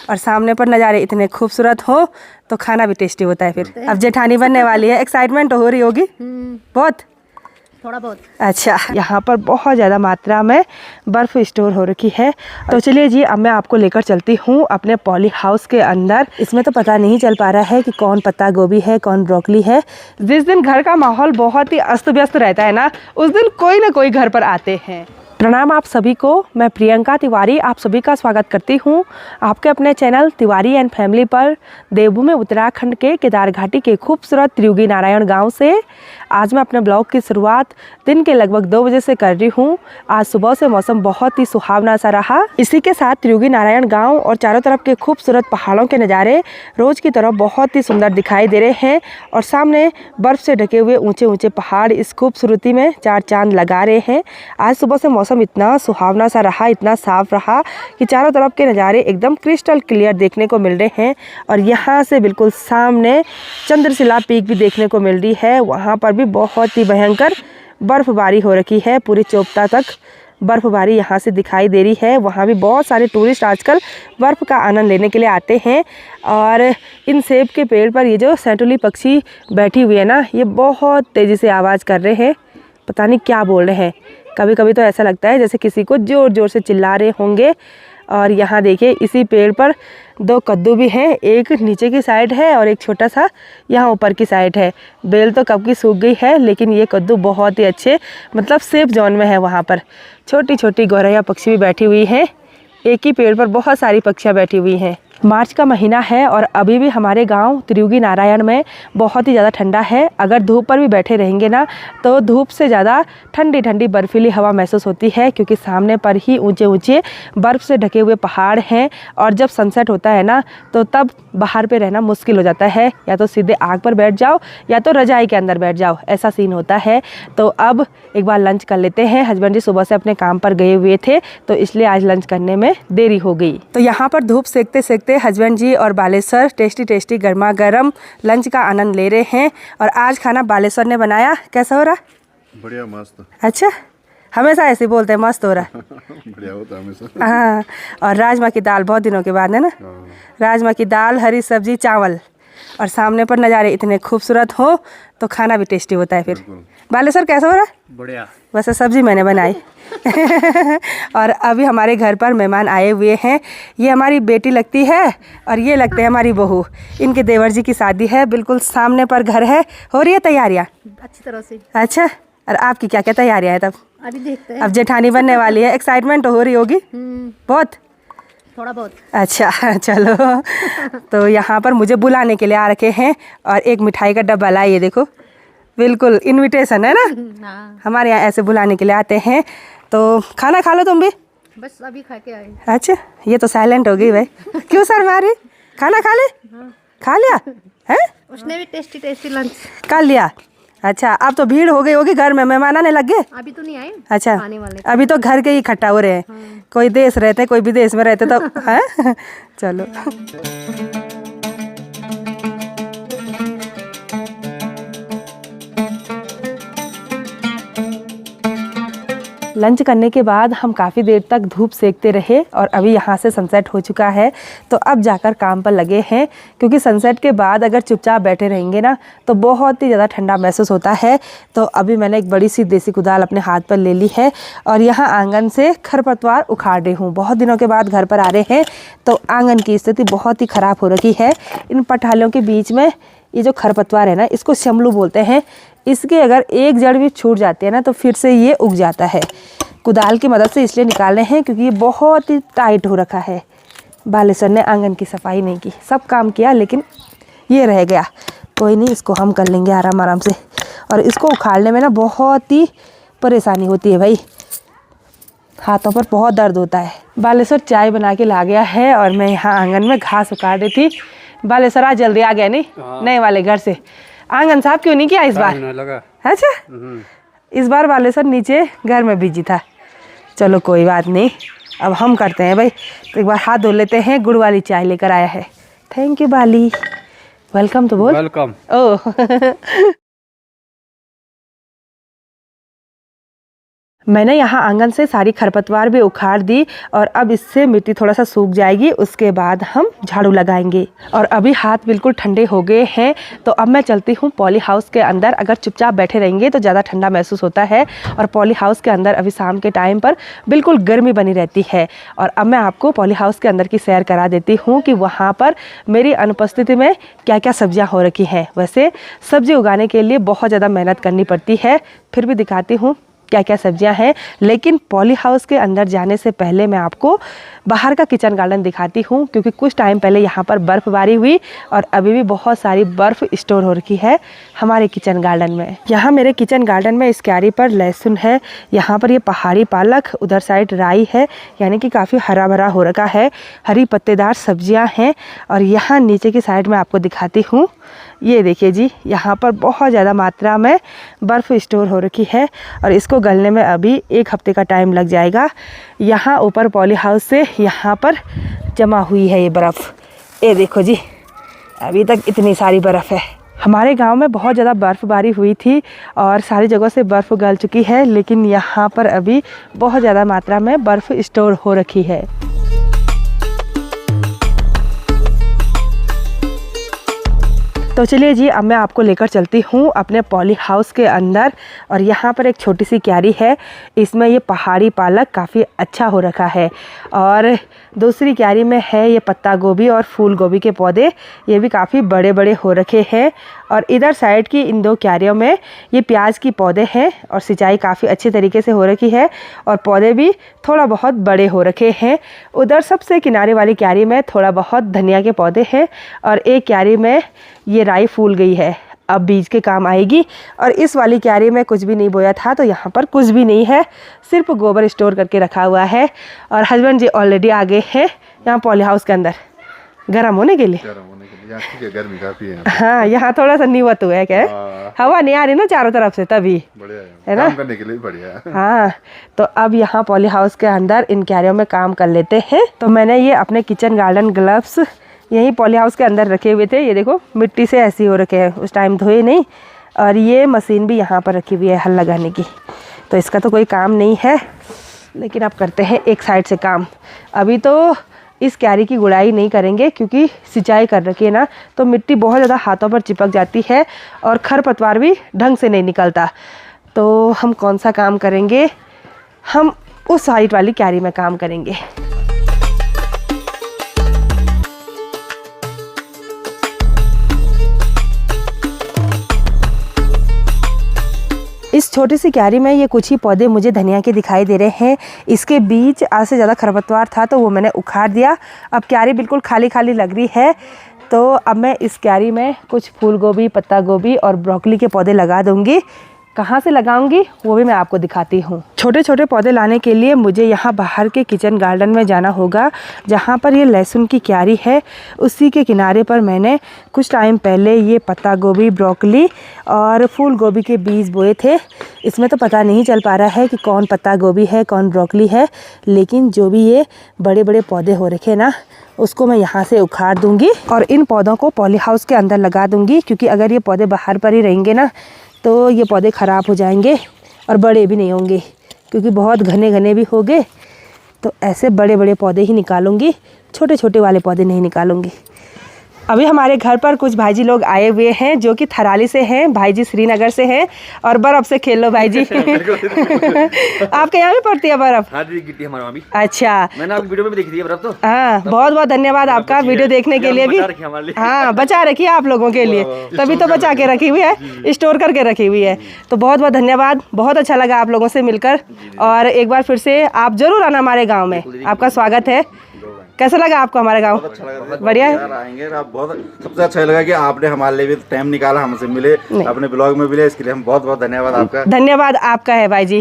और सामने पर नज़ारे इतने खूबसूरत हो तो खाना भी टेस्टी होता है। फिर अब जेठानी बनने वाली है, एक्साइटमेंट हो रही होगी बहुत, थोड़ा बहुत। अच्छा, यहाँ पर बहुत ज़्यादा मात्रा में बर्फ़ स्टोर हो रखी है। तो चलिए जी, अब मैं आपको लेकर चलती हूँ अपने पॉली हाउस के अंदर। इसमें तो पता नहीं चल पा रहा है कि कौन पत्ता गोभी है, कौन ब्रोकली है। जिस दिन घर का माहौल बहुत ही अस्त व्यस्त रहता है ना, उस दिन कोई ना कोई घर पर आते हैं। प्रणाम आप सभी को, मैं प्रियंका तिवारी आप सभी का स्वागत करती हूँ आपके अपने चैनल तिवारी एंड फैमिली पर। देवभूमि उत्तराखंड के केदार घाटी के खूबसूरत त्रियुगी नारायण गांव से आज मैं अपने ब्लॉग की शुरुआत दिन के लगभग 2 बजे से कर रही हूँ। आज सुबह से मौसम बहुत ही सुहावना सा रहा। इसी के साथ त्रियुगी नारायण गांव और चारों तरफ के खूबसूरत पहाड़ों के नज़ारे रोज की तरह बहुत ही सुंदर दिखाई दे रहे हैं। और सामने बर्फ से ढके हुए ऊंचे ऊंचे पहाड़ इस खूबसूरती में चार चांद लगा रहे हैं। आज सुबह से मौसम इतना सुहावना सा रहा, इतना साफ रहा कि चारों तरफ के नज़ारे एकदम क्रिस्टल क्लियर देखने को मिल रहे हैं। और यहाँ से बिल्कुल सामने चंद्रशिला पीक भी देखने को मिल रही है। वहाँ पर भी बहुत ही भयंकर बर्फबारी हो रखी है, पूरी चोपता तक बर्फबारी यहाँ से दिखाई दे रही है। वहाँ भी बहुत सारे टूरिस्ट आजकल बर्फ़ का आनंद लेने के लिए आते हैं। और इन सेब के पेड़ पर ये जो सैटुली पक्षी बैठी हुई है ना, ये बहुत तेज़ी से आवाज़ कर रहे हैं, पता नहीं क्या बोल रहे हैं। कभी कभी तो ऐसा लगता है जैसे किसी को ज़ोर ज़ोर से चिल्ला रहे होंगे। और यहाँ देखिए इसी पेड़ पर 2 कद्दू भी हैं, एक नीचे की साइड है और एक छोटा सा यहाँ ऊपर की साइड है। बेल तो कब की सूख गई है, लेकिन ये कद्दू बहुत ही अच्छे मतलब सेफ जोन में है। वहाँ पर छोटी छोटी गौरैया पक्षी भी बैठी हुई हैं। एक ही पेड़ पर बहुत सारी पक्षियाँ बैठी हुई हैं। मार्च का महीना है और अभी भी हमारे गांव त्रियुगी नारायण में बहुत ही ज़्यादा ठंडा है। अगर धूप पर भी बैठे रहेंगे ना तो धूप से ज़्यादा ठंडी ठंडी बर्फीली हवा महसूस होती है, क्योंकि सामने पर ही ऊंचे ऊंचे बर्फ़ से ढके हुए पहाड़ हैं। और जब सनसेट होता है ना तो तब बाहर पे रहना मुश्किल हो जाता है, या तो सीधे आग पर बैठ जाओ या तो रजाई के अंदर बैठ जाओ, ऐसा सीन होता है। तो अब एक बार लंच कर लेते हैं। हस्बैंड जी सुबह से अपने काम पर गए हुए थे तो इसलिए आज लंच करने में देरी हो गई। तो यहाँ पर धूप सेकते सेकते हस्बैंड जी और बालेश्वर टेस्टी टेस्टी गर्मा गर्म लंच का आनंद ले रहे हैं। और आज खाना बालेश्वर ने बनाया। कैसा हो रहा? बढ़िया, मस्त। अच्छा, हमेशा ऐसे बोलते हैं मस्त हो रहा। बढ़िया होता है हमेशा। हाँ, और राजमा की दाल बहुत दिनों के बाद है ना। राजमा की दाल, हरी सब्जी, चावल और सामने पर नज़ारे इतने खूबसूरत हो तो खाना भी टेस्टी होता है। फिर बालेश्वर कैसा हो रहा? बढ़िया। वैसे सब्जी मैंने बनाई। और अभी हमारे घर पर मेहमान आए हुए हैं। ये हमारी बेटी लगती है और ये लगते हैं हमारी बहू। इनके देवर जी की शादी है, बिल्कुल सामने पर घर है। हो रही है तैयारियाँ अच्छी तरह से। अच्छा, और आपकी क्या क्या तैयारियाँ हैं? तब अभी देखते हैं। अब जेठानी बनने वाली है, एक्साइटमेंट हो रही होगी बहुत, थोड़ा बहुत। अच्छा चलो। तो यहाँ पर मुझे बुलाने के लिए आ रखे हैं और एक मिठाई का डब्बा ला, ये देखो, बिल्कुल इनविटेशन है ना। हाँ। हमारे यहाँ ऐसे बुलाने के लिए आते हैं। तो खाना खा लो तुम भी। बस अभी खा के आए। अच्छा, ये तो साइलेंट हो गई भाई। क्यों सर मारी? खाना खा ले? हाँ। खा लिया है? उसने भी टेस्टी टेस्टी लंच कर लिया। अच्छा, अब तो भीड़ हो गई होगी घर में, मेहमान आने लग गए? अभी तो नहीं आए। अच्छा, आने वाले। अभी तो घर के ही इकट्ठा हो रहे हैं। हाँ। कोई देश रहते, कोई विदेश में रहते तो है। चलो। लंच करने के बाद हम काफ़ी देर तक धूप सेकते रहे और अभी यहाँ से सनसेट हो चुका है। तो अब जाकर काम पर लगे हैं, क्योंकि सनसेट के बाद अगर चुपचाप बैठे रहेंगे ना तो बहुत ही ज़्यादा ठंडा महसूस होता है। तो अभी मैंने एक बड़ी सी देसी कुदाल अपने हाथ पर ले ली है और यहाँ आंगन से खरपतवार उखाड़ रही हूँ। बहुत दिनों के बाद घर पर आ रहे हैं तो आंगन की स्थिति बहुत ही ख़राब हो रखी है। इन पठालियों के बीच में ये जो खरपतवार है ना, इसको शमलू बोलते हैं। इसके अगर एक जड़ भी छूट जाती है ना तो फिर से ये उग जाता है। कुदाल की मदद से इसलिए निकाल रहे हैं क्योंकि ये बहुत ही टाइट हो रखा है। बालेश्वर ने आंगन की सफाई नहीं की, सब काम किया लेकिन ये रह गया। कोई नहीं, इसको हम कर लेंगे आराम आराम से। और इसको उखाड़ने में ना बहुत ही परेशानी होती है भाई, हाथों पर बहुत दर्द होता है। बालेश्वर चाय बना के ला गया है और मैं यहाँ आंगन में घास उखाड़ रही थी। बालेश्वर आज जल्दी आ गया नहीं? नए वाले घर से। आंगन साफ क्यों नहीं किया इस बार? लगा। अच्छा, इस बार बालेश्वर नीचे घर में बिजी था। चलो कोई बात नहीं, अब हम करते हैं भाई। तो एक बार हाथ धो लेते हैं। गुड़ वाली चाय लेकर आया है। Thank you Bali. वेलकम तो बोल। वेलकम। ओह। मैंने यहाँ आंगन से सारी खरपतवार भी उखाड़ दी और अब इससे मिट्टी थोड़ा सा सूख जाएगी, उसके बाद हम झाड़ू लगाएंगे। और अभी हाथ बिल्कुल ठंडे हो गए हैं, तो अब मैं चलती हूँ पॉली हाउस के अंदर। अगर चुपचाप बैठे रहेंगे तो ज़्यादा ठंडा महसूस होता है, और पॉली हाउस के अंदर अभी शाम के टाइम पर बिल्कुल गर्मी बनी रहती है। और अब मैं आपको पॉली हाउस के अंदर की सैर करा देती हूँ कि वहाँ पर मेरी अनुपस्थिति में क्या क्या सब्जियाँ हो रखी हैं। वैसे सब्जी उगाने के लिए बहुत ज़्यादा मेहनत करनी पड़ती है, फिर भी दिखाती हूँ क्या क्या सब्जियां हैं। लेकिन पॉली हाउस के अंदर जाने से पहले मैं आपको बाहर का किचन गार्डन दिखाती हूँ, क्योंकि कुछ टाइम पहले यहाँ पर बर्फ़बारी हुई और अभी भी बहुत सारी बर्फ़ स्टोर हो रखी है हमारे किचन गार्डन में। यहाँ मेरे किचन गार्डन में इस क्यारी पर लहसुन है, यहाँ पर ये पहाड़ी पालक, उधर साइड राई है, यानी कि काफ़ी हरा भरा हो रखा है। हरी पत्तेदार सब्जियाँ हैं। और यहाँ नीचे की साइड में आपको दिखाती हूँ, ये देखिए जी, यहाँ पर बहुत ज़्यादा मात्रा में बर्फ़ स्टोर हो रखी है और इसको गलने में अभी 1 हफ्ते का टाइम लग जाएगा। यहाँ ऊपर पॉली हाउस से यहाँ पर जमा हुई है ये बर्फ़, ये देखो जी, अभी तक इतनी सारी बर्फ़ है। हमारे गांव में बहुत ज़्यादा बर्फ़बारी हुई थी और सारी जगह से बर्फ़ गल चुकी है, लेकिन यहाँ पर अभी बहुत ज़्यादा मात्रा में बर्फ़ स्टोर हो रखी है। तो चलिए जी, अब मैं आपको लेकर चलती हूँ अपने पॉली हाउस के अंदर। और यहाँ पर एक छोटी सी क्यारी है, इसमें ये पहाड़ी पालक काफ़ी अच्छा हो रखा है। और दूसरी क्यारी में है ये पत्ता गोभी और फूल गोभी के पौधे, ये भी काफ़ी बड़े बड़े हो रखे हैं। और इधर साइड की इन 2 क्यारियों में ये प्याज की पौधे हैं और सिंचाई काफ़ी अच्छी तरीके से हो रखी है और पौधे भी थोड़ा बहुत बड़े हो रखे हैं। उधर सबसे किनारे वाली क्यारी में थोड़ा बहुत धनिया के पौधे हैं और एक क्यारी में ये राई फूल गई है, अब बीज के काम आएगी। और इस वाली क्यारी में कुछ भी नहीं बोया था, तो यहाँ पर कुछ भी नहीं है, सिर्फ गोबर स्टोर करके रखा हुआ है। और हस्बैंड जी ऑलरेडी आ गए हैं यहाँ पॉली हाउस के अंदर गर्म होने के लिए। यहाँ ठीक है, गर्मी काफी है। हाँ, यहाँ थोड़ा सा नीवत हुआ है, क्या हवा नहीं आ रही ना चारों तरफ से, तभी बढ़िया है ना, काम करने के लिए बढ़िया है। हाँ, तो अब यहाँ पॉली हाउस के अंदर इन क्यारियों में काम कर लेते हैं। तो मैंने ये अपने किचन गार्डन ग्लव्स यहीं पॉली हाउस के अंदर रखे हुए थे, ये देखो मिट्टी से ऐसी हो रखे हैं, उस टाइम धोए नहीं। और ये मशीन भी यहाँ पर रखी हुई है हल लगाने की, तो इसका तो कोई काम नहीं है, लेकिन अब करते हैं एक साइड से काम। अभी तो इस क्यारी की गुड़ाई नहीं करेंगे, क्योंकि सिंचाई कर रखी है ना, तो मिट्टी बहुत ज़्यादा हाथों पर चिपक जाती है और खरपतवार भी ढंग से नहीं निकलता। तो हम कौन सा काम करेंगे, हम उस साइड वाली क्यारी में काम करेंगे। इस छोटी सी क्यारी में ये कुछ ही पौधे मुझे धनिया के दिखाई दे रहे हैं। इसके बीच आज से ज़्यादा खरपतवार था, तो वो मैंने उखाड़ दिया। अब क्यारी बिल्कुल खाली खाली लग रही है, तो अब मैं इस क्यारी में कुछ फूल गोभी, पत्ता गोभी और ब्रोकली के पौधे लगा दूँगी। कहाँ से लगाऊंगी वो भी मैं आपको दिखाती हूँ। छोटे छोटे पौधे लाने के लिए मुझे यहाँ बाहर के किचन गार्डन में जाना होगा, जहाँ पर ये लहसुन की क्यारी है उसी के किनारे पर मैंने कुछ टाइम पहले ये पत्ता गोभी, ब्रोकली और फूल गोभी के बीज बोए थे। इसमें तो पता नहीं चल पा रहा है कि कौन पत्ता गोभी है कौन ब्रोकली है, लेकिन जो भी ये बड़े बड़े पौधे हो रखे ना, उसको मैं यहाँ से उखाड़ दूँगी और इन पौधों को पॉली हाउस के अंदर लगा दूँगी। क्योंकि अगर ये पौधे बाहर पर ही रहेंगे ना, तो ये पौधे ख़राब हो जाएंगे और बड़े भी नहीं होंगे, क्योंकि बहुत घने घने भी हो गए। तो ऐसे बड़े बड़े पौधे ही निकालूंगी, छोटे छोटे वाले पौधे नहीं निकालूंगी। अभी हमारे घर पर कुछ भाईजी लोग आए हुए हैं, जो कि थराली से हैं, भाईजी श्रीनगर से हैं। और बर्फ़ से खेल लो भाईजी। आपके यहाँ भी पड़ती है बर्फ़? हाँ जी, गिट्टी हमारे वहाँ भी। अच्छा, मैंने आपकी वीडियो में भी देखी थी बर्फ़ तो। हाँ, बहुत बहुत धन्यवाद आपका वीडियो देखने के लिए भी। हाँ, बचा रखी है आप लोगों के लिए, तभी तो बचा के रखी हुई है, स्टोर करके रखी हुई है। तो बहुत बहुत धन्यवाद, बहुत अच्छा लगा आप लोगों से मिलकर। और एक बार फिर से आप जरूर आना हमारे गाँव में, आपका स्वागत है। कैसा लगा आपको हमारा गांव? बढ़िया है। आएंगे आप, बहुत सबसे अच्छा लगा कि आपने हमारे लिए भी टाइम निकाला, हमसे मिले, अपने ब्लॉग में मिले, इसके लिए हम बहुत बहुत धन्यवाद आपका। धन्यवाद आपका है भाई जी।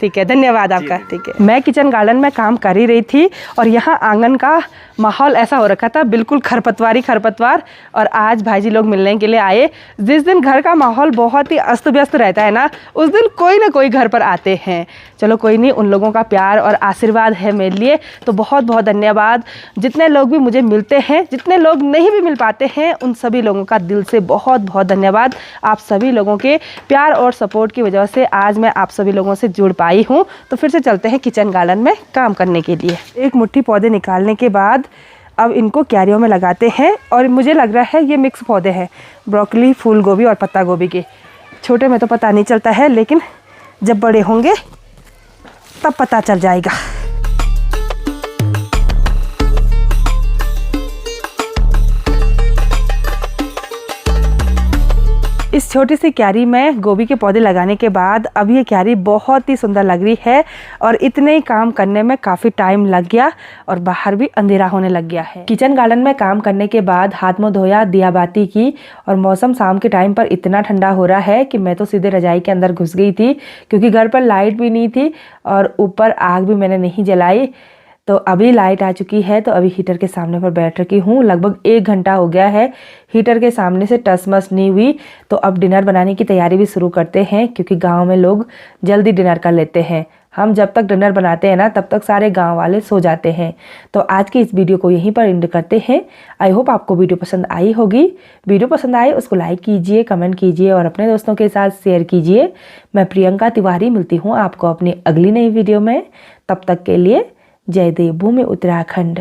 ठीक है, धन्यवाद आपका। ठीक है, मैं किचन गार्डन में काम कर ही रही थी और यहाँ आंगन का माहौल ऐसा हो रखा था, बिल्कुल खरपतवार। और आज भाईजी लोग मिलने के लिए आए। जिस दिन घर का माहौल बहुत ही अस्त व्यस्त रहता है ना, उस दिन कोई ना कोई घर पर आते हैं। चलो कोई नहीं, उन लोगों का प्यार और आशीर्वाद है मेरे लिए, तो बहुत बहुत धन्यवाद। जितने लोग भी मुझे मिलते हैं, जितने लोग नहीं भी मिल पाते हैं, उन सभी लोगों का दिल से बहुत बहुत धन्यवाद। आप सभी लोगों के प्यार और सपोर्ट की वजह से आज मैं आप सभी लोगों से जुड़ पाई हूँ। तो फिर से चलते हैं किचन गार्डन में काम करने के लिए। एक मुट्ठी पौधे निकालने के बाद अब इनको क्यारियों में लगाते हैं और मुझे लग रहा है ये मिक्स पौधे हैं, ब्रोकली, फूल गोभी और पत्ता गोभी के। छोटे में तो पता नहीं चलता है, लेकिन जब बड़े होंगे तब पता चल जाएगा। इस छोटी सी क्यारी में गोभी के पौधे लगाने के बाद अब ये क्यारी बहुत ही सुंदर लग रही है और इतने ही काम करने में काफ़ी टाइम लग गया और बाहर भी अंधेरा होने लग गया है। किचन गार्डन में काम करने के बाद हाथ मुंह धोया, दिया बाती की और मौसम शाम के टाइम पर इतना ठंडा हो रहा है कि मैं तो सीधे रजाई के अंदर घुस गई थी, क्योंकि घर पर लाइट भी नहीं थी और ऊपर आग भी मैंने नहीं जलाई। तो अभी लाइट आ चुकी है, तो अभी हीटर के सामने पर बैठ रखी हूँ। लगभग 1 घंटा हो गया है हीटर के सामने से टसमस नहीं हुई। तो अब डिनर बनाने की तैयारी भी शुरू करते हैं, क्योंकि गांव में लोग जल्दी डिनर कर लेते हैं। हम जब तक डिनर बनाते हैं ना, तब तक सारे गांव वाले सो जाते हैं। तो आज की इस वीडियो को यहीं पर एंड करते हैं। आई होप आपको वीडियो पसंद आई होगी। वीडियो पसंद आए उसको लाइक कीजिए, कमेंट कीजिए और अपने दोस्तों के साथ शेयर कीजिए। मैं प्रियंका तिवारी मिलती हूँ आपको अपनी अगली नई वीडियो में। तब तक के लिए जय देवभूमि उत्तराखंड।